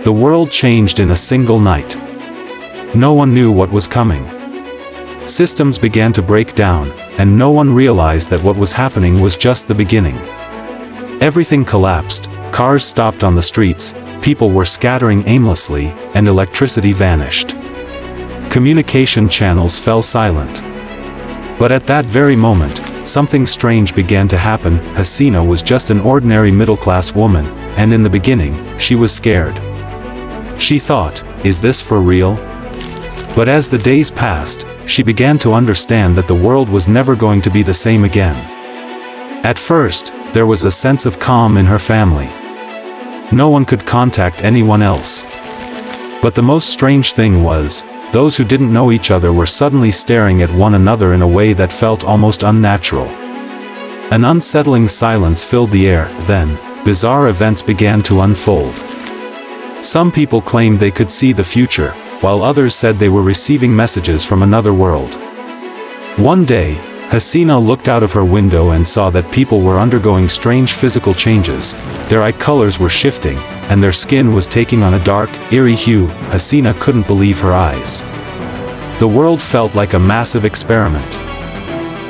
The world changed in a single night. No one knew what was coming. Systems began to break down, and no one realized that what was happening was just the beginning. Everything collapsed, cars stopped on the streets, people were scattering aimlessly, and electricity vanished. Communication channels fell silent. But at that very moment, something strange began to happen. Hasina was just an ordinary middle-class woman, and in the beginning, she was scared. She thought, is this for real? But as the days passed, she began to understand that the world was never going to be the same again. At first, there was a sense of calm in her family. No one could contact anyone else. But the most strange thing was, those who didn't know each other were suddenly staring at one another in a way that felt almost unnatural. An unsettling silence filled the air. Then, bizarre events began to unfold. Some people claimed they could see the future, while others said they were receiving messages from another world. One day, Hasina looked out of her window and saw that people were undergoing strange physical changes. Their eye colors were shifting, and their skin was taking on a dark, eerie hue. Hasina couldn't believe her eyes. The world felt like a massive experiment.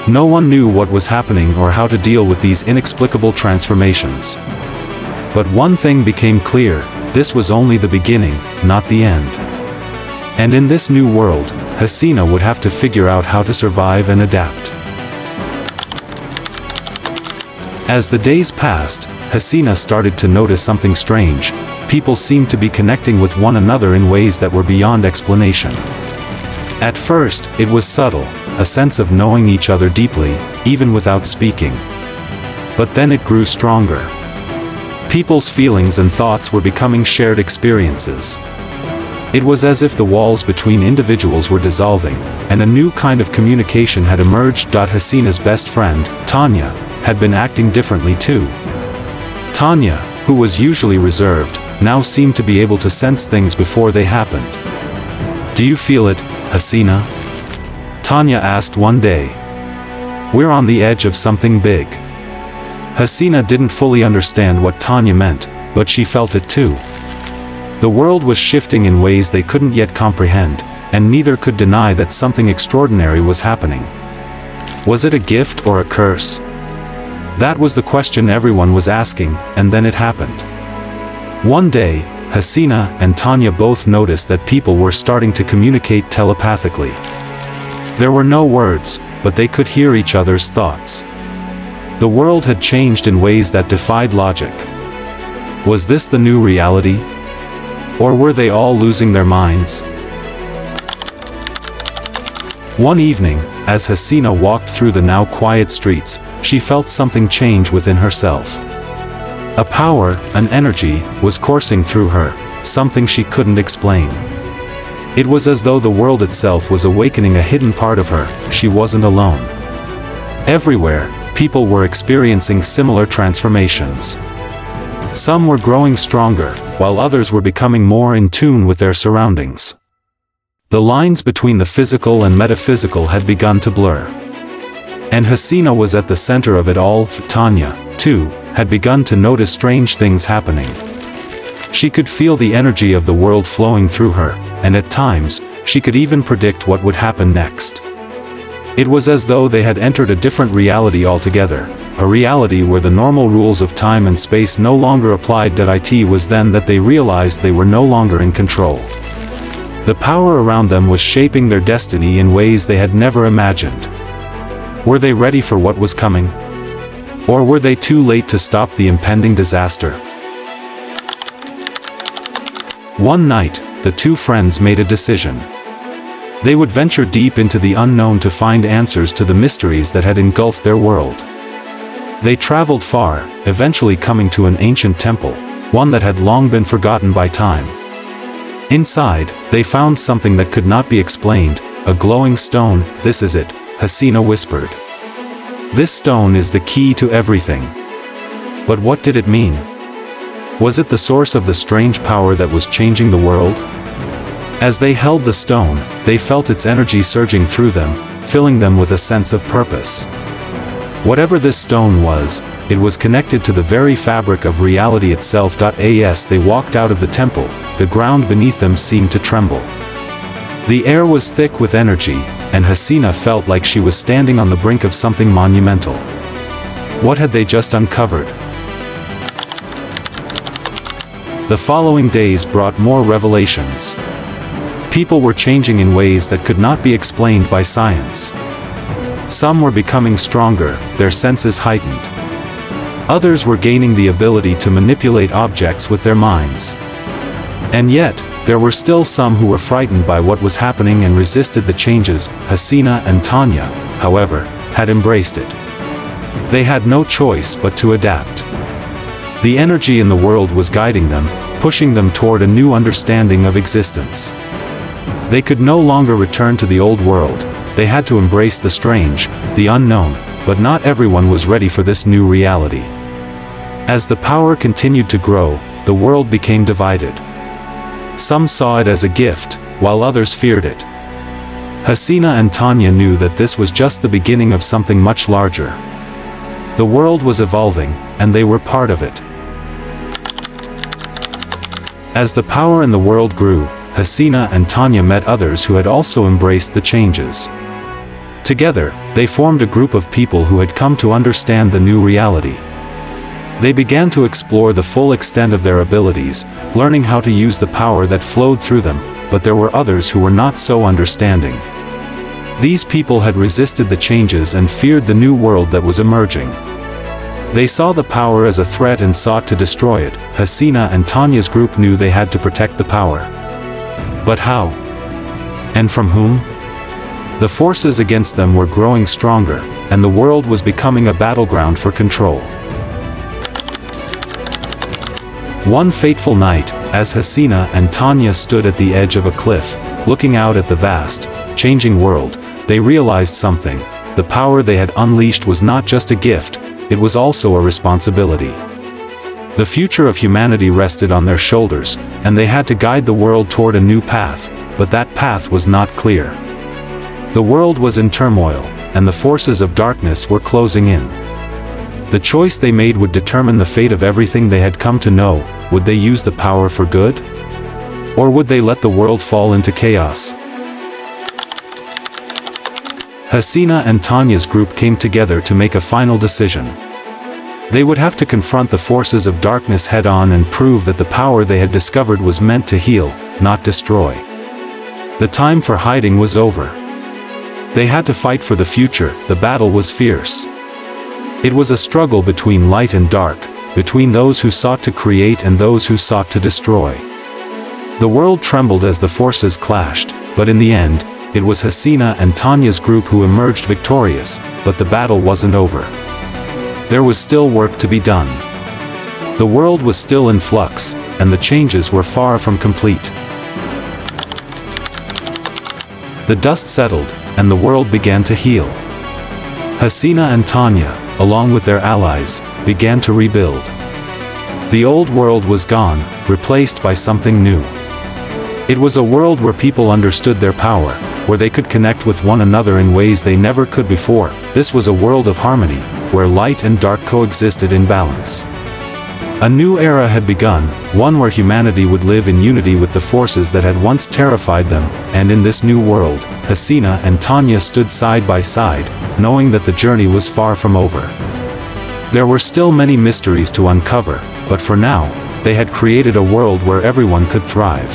No one knew what was happening or how to deal with these inexplicable transformations. But one thing became clear: this was only the beginning, not the end. And in this new world, Hasina would have to figure out how to survive and adapt. As the days passed, Hasina started to notice something strange. People seemed to be connecting with one another in ways that were beyond explanation. At first, it was subtle, a sense of knowing each other deeply, even without speaking. But then it grew stronger. People's feelings and thoughts were becoming shared experiences. It was as if the walls between individuals were dissolving, and a new kind of communication had emerged. Hasina's best friend, Tania, had been acting differently too. Tania, who was usually reserved, now seemed to be able to sense things before they happened. "Do you feel it, Hasina?" Tania asked one day. "We're on the edge of something big." Hasina didn't fully understand what Tania meant, but she felt it too. The world was shifting in ways they couldn't yet comprehend, and neither could deny that something extraordinary was happening. Was it a gift or a curse? That was the question everyone was asking, and then it happened. One day, Hasina and Tania both noticed that people were starting to communicate telepathically. There were no words, but they could hear each other's thoughts. The world had changed in ways that defied logic. Was this the new reality? Or were they all losing their minds? One evening, as Hasina walked through the now quiet streets, she felt something change within herself. A power, an energy, was coursing through her, something she couldn't explain. It was as though the world itself was awakening a hidden part of her. She wasn't alone. Everywhere, people were experiencing similar transformations. Some were growing stronger, while others were becoming more in tune with their surroundings. The lines between the physical and metaphysical had begun to blur. And Hasina was at the center of it all. Tania, too, had begun to notice strange things happening. She could feel the energy of the world flowing through her, and at times, she could even predict what would happen next. It was as though they had entered a different reality altogether, a reality where the normal rules of time and space no longer applied. It was then that they realized they were no longer in control. The power around them was shaping their destiny in ways they had never imagined. Were they ready for what was coming? Or were they too late to stop the impending disaster? One night, the two friends made a decision. They would venture deep into the unknown to find answers to the mysteries that had engulfed their world. They traveled far, eventually coming to an ancient temple, one that had long been forgotten by time. Inside, they found something that could not be explained, a glowing stone. "This is it," Hasina whispered. "This stone is the key to everything." But what did it mean? Was it the source of the strange power that was changing the world? As they held the stone, they felt its energy surging through them, filling them with a sense of purpose. Whatever this stone was, it was connected to the very fabric of reality itself. As they walked out of the temple, the ground beneath them seemed to tremble. The air was thick with energy, and Hasina felt like she was standing on the brink of something monumental. What had they just uncovered? The following days brought more revelations. People were changing in ways that could not be explained by science. Some were becoming stronger, their senses heightened. Others were gaining the ability to manipulate objects with their minds. And yet, there were still some who were frightened by what was happening and resisted the changes. Hasina and Tania, however, had embraced it. They had no choice but to adapt. The energy in the world was guiding them, pushing them toward a new understanding of existence. They could no longer return to the old world. They had to embrace the strange, the unknown, but not everyone was ready for this new reality. As the power continued to grow, the world became divided. Some saw it as a gift, while others feared it. Hasina and Tania knew that this was just the beginning of something much larger. The world was evolving, and they were part of it. As the power in the world grew, Hasina and Tania met others who had also embraced the changes. Together, they formed a group of people who had come to understand the new reality. They began to explore the full extent of their abilities, learning how to use the power that flowed through them, but there were others who were not so understanding. These people had resisted the changes and feared the new world that was emerging. They saw the power as a threat and sought to destroy it. Hasina and Tania's group knew they had to protect the power. But how? And from whom? The forces against them were growing stronger, and the world was becoming a battleground for control. One fateful night, as Hasina and Tania stood at the edge of a cliff, looking out at the vast, changing world, they realized something. The power they had unleashed was not just a gift, it was also a responsibility. The future of humanity rested on their shoulders, and they had to guide the world toward a new path, but that path was not clear. The world was in turmoil, and the forces of darkness were closing in. The choice they made would determine the fate of everything they had come to know. Would they use the power for good? Or would they let the world fall into chaos? Hasina and Tania's group came together to make a final decision. They would have to confront the forces of darkness head-on and prove that the power they had discovered was meant to heal, not destroy. The time for hiding was over. They had to fight for the future. The battle was fierce. It was a struggle between light and dark, between those who sought to create and those who sought to destroy. The world trembled as the forces clashed, but in the end, it was Hasina and Tania's group who emerged victorious, but the battle wasn't over. There was still work to be done. The world was still in flux, and the changes were far from complete. The dust settled, and the world began to heal. Hasina and Tania, along with their allies, began to rebuild. The old world was gone, replaced by something new. It was a world where people understood their power, where they could connect with one another in ways they never could before. This was a world of harmony, where light and dark coexisted in balance. A new era had begun, one where humanity would live in unity with the forces that had once terrified them, and in this new world, Hasina and Tania stood side by side, knowing that the journey was far from over. There were still many mysteries to uncover, but for now, they had created a world where everyone could thrive.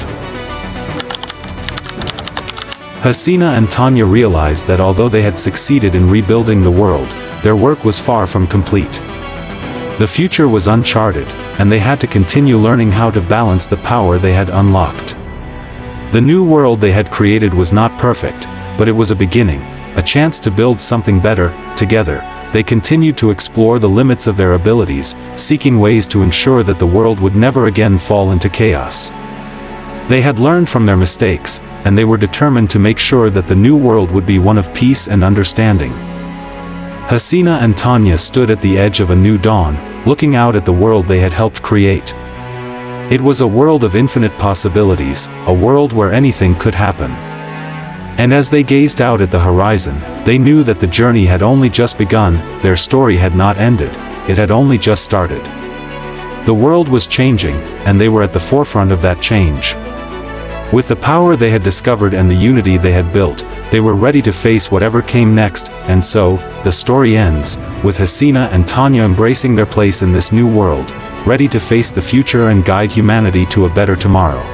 Hasina and Tania realized that although they had succeeded in rebuilding the world, their work was far from complete. The future was uncharted, and they had to continue learning how to balance the power they had unlocked. The new world they had created was not perfect, but it was a beginning, a chance to build something better. Together, they continued to explore the limits of their abilities, seeking ways to ensure that the world would never again fall into chaos. They had learned from their mistakes, and they were determined to make sure that the new world would be one of peace and understanding. Hasina and Tania stood at the edge of a new dawn, looking out at the world they had helped create. It was a world of infinite possibilities, a world where anything could happen. And as they gazed out at the horizon, they knew that the journey had only just begun, their story had not ended, it had only just started. The world was changing, and they were at the forefront of that change. With the power they had discovered and the unity they had built, they were ready to face whatever came next, and so, the story ends, with Hasina and Tania embracing their place in this new world, ready to face the future and guide humanity to a better tomorrow.